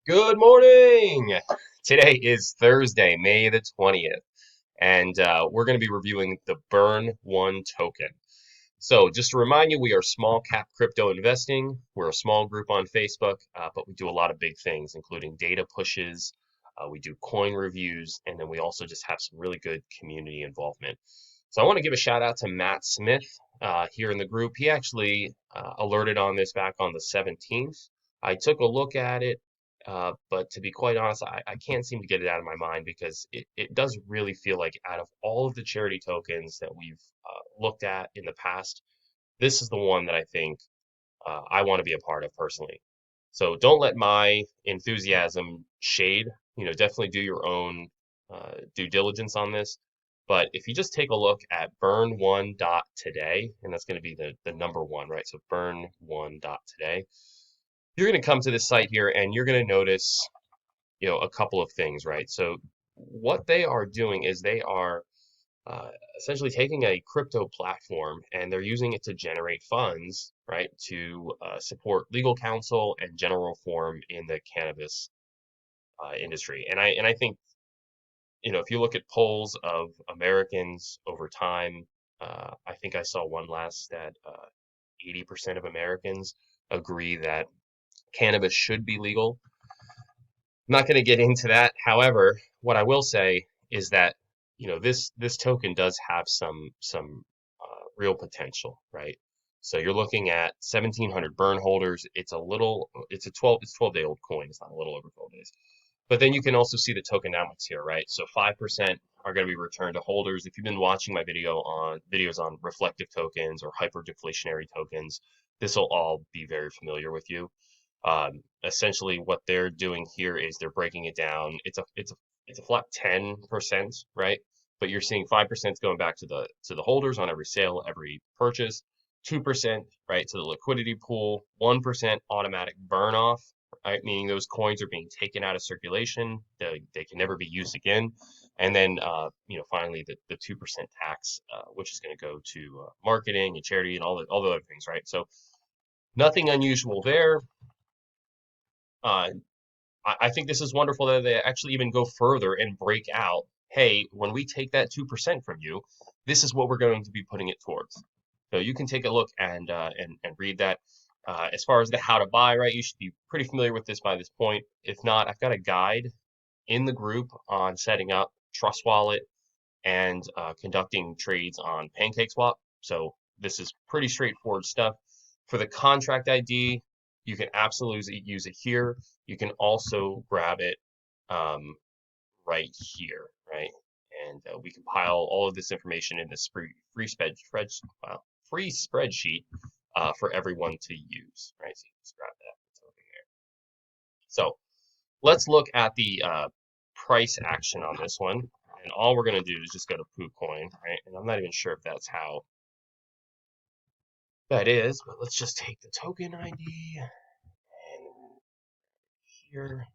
Good morning! Today is Thursday, May the 20th, and we're going to be reviewing the Burn1 token. So, just to remind you, we are small cap crypto investing. We're a small group on Facebook, but we do a lot of big things, including data pushes, we do coin reviews, and then we also just have some really good community involvement. So, I want to give a shout out to Matt Smith here in the group. He actually alerted on this back on the 17th. I took a look at it. But to be quite honest, I can't seem to get it out of my mind because it does really feel like out of all of the charity tokens that we've looked at in the past, this is the one that I think I want to be a part of personally. So don't let my enthusiasm shade. Definitely do your own due diligence on this. But if you just take a look at burn1.today, and that's going to be the number one, right? So burn1.today, you're going to come to this site here and you're going to notice a couple of things, right? So what they are doing is they are uh, essentially taking a crypto platform and they're using it to generate funds, right, to support legal counsel and general reform in the cannabis industry. And I think if you look at polls of Americans over time, I think I saw one last that 80% of Americans agree that cannabis should be legal. I'm not going to get into that. However, what I will say is that this token does have some real potential, right? So you're looking at 1,700 burn holders. It's 12-day old coin. It's not a little over 12 days. But then you can also see the tokenomics here, right? So 5% are going to be returned to holders. If you've been watching my videos on reflective tokens or hyperdeflationary tokens, this will all be very familiar with you. Essentially, what they're doing here is they're breaking it down. It's a flat 10%, right? But you're seeing 5% going back to the holders on every sale, every purchase. 2%, right, to the liquidity pool. 1% automatic burn off, right? Meaning those coins are being taken out of circulation. They can never be used again. And then, finally, the 2% tax, which is going to go to marketing and charity and all the other things, right? So nothing unusual there. Uh, I think this is wonderful that they actually even go further and break out. Hey, when we take that 2% from you, this is what we're going to be putting it towards. So you can take a look and read that. As far as the how to buy, right, you should be pretty familiar with this by this point. If not, I've got a guide in the group on setting up Trust Wallet and conducting trades on PancakeSwap. So this is pretty straightforward stuff. For the contract ID, you can absolutely use it here. You can also grab it um, right here, right? And we compile all of this information in this free spreadsheet for everyone to use, right? So you just grab that. It's over there. So let's look at the price action on this one. And all we're going to do is just go to PooCoin, right? And I'm not even sure if that's how that is, but let's just take the token ID and here.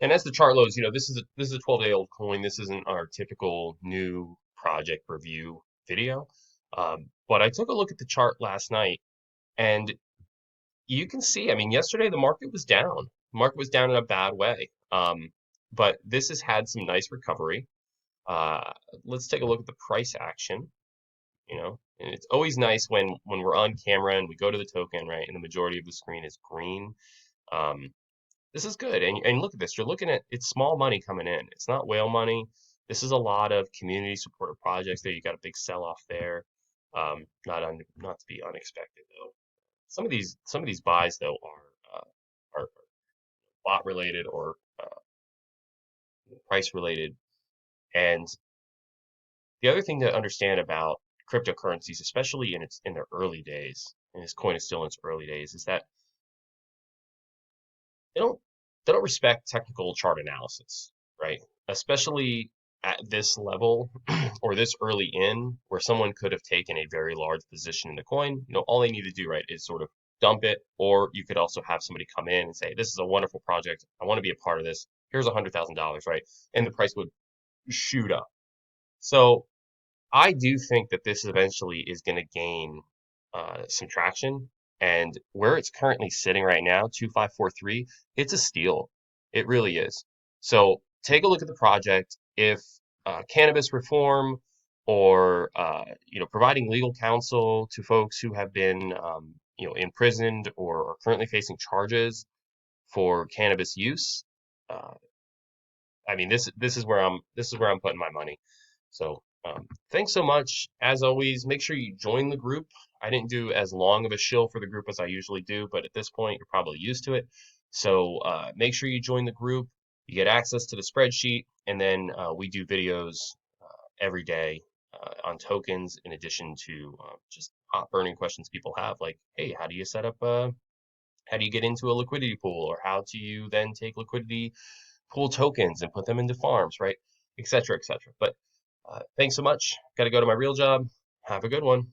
And as the chart loads, this is a 12-day old coin. This isn't our typical new project review video. But I took a look at the chart last night, and you can see, I mean, yesterday the market was down. The market was down in a bad way. But this has had some nice recovery. Uh, let's take a look at the price action. And it's always nice when we're on camera and we go to the token, right, and the majority of the screen is green. Um, this is good. And look at this. You're looking at it's small money coming in. It's not whale money. This is a lot of community supported projects there. You got a big sell off there. Not to be unexpected though. Some of these buys though are bot related or price related. And the other thing to understand about cryptocurrencies, especially in their early days, and this coin is still in its early days, is that they don't they don't respect technical chart analysis, right? Especially at this level or this early in, where someone could have taken a very large position in the coin. All they need to do, right, is sort of dump it, or you could also have somebody come in and say, "This is a wonderful project. I want to be a part of this. Here's $100,000," right? And the price would shoot up. So I do think that this eventually is going to gain some traction. And where it's currently sitting right now, 2543, it's a steal. It really is. So take a look at the project. If cannabis reform or providing legal counsel to folks who have been imprisoned or are currently facing charges for cannabis use, uh, I mean, this is where I'm putting my money. So thanks so much. As always, make sure you join the group. I didn't do as long of a shill for the group as I usually do, but at this point, you're probably used to it. So make sure you join the group. You get access to the spreadsheet, and then we do videos every day on tokens, in addition to just hot burning questions people have, like, hey, how do you set up? How do you get into a liquidity pool, or how do you then take liquidity pool tokens and put them into farms, right? Et cetera, et cetera. But thanks so much. Got to go to my real job. Have a good one.